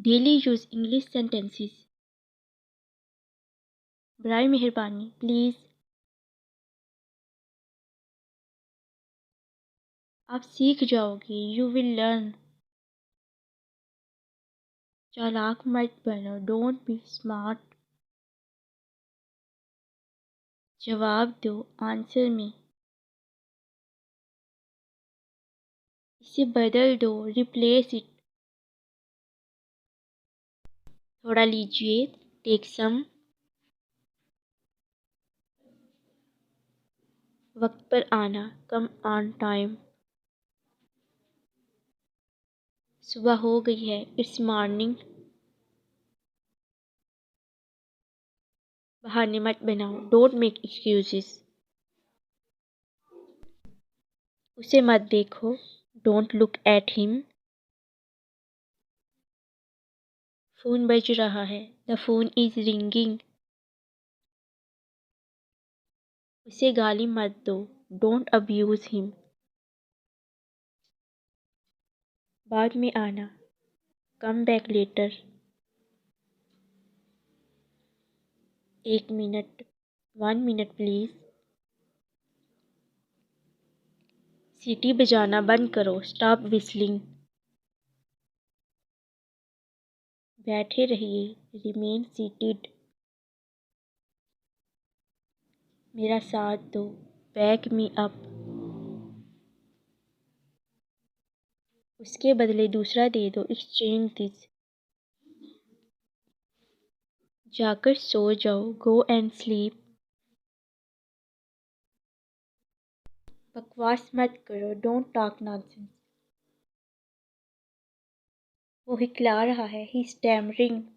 Daily use English sentences. बराए मेहरबानी please. आप सीख जाओगे, यू विल लर्न। चालाक मत बनो, डोंट बी स्मार्ट। जवाब दो, आंसर मी। इसे बदल दो, रिप्लेस इट। थोड़ा लीजिए, टेक सम। वक्त पर आना, कम ऑन टाइम। सुबह हो गई है, इट्स मॉर्निंग। बहाने मत बनाओ, डोंट मेक एक्सक्यूजेस। उसे मत देखो, don't look at him. Phone बज रहा है, द फ़ोन इज़ रिंगिंग। उसे गाली मत दो, डोंट अब्यूज़ हिम। बाद में आना, come back later. 1 minute, 1 minute please. सीटी बजाना बंद करो, स्टॉप विस्लिंग। बैठे रहिए, रिमेन सीटेड। मेरा साथ दो, बैक मी अप। उसके बदले दूसरा दे दो, एक्सचेंज दिस। जाकर सो जाओ, गो एंड स्लीप। बकवास मत करो, डोंट टॉक नॉनसेंस। वो हिकला रहा है, ही स्टैमरिंग।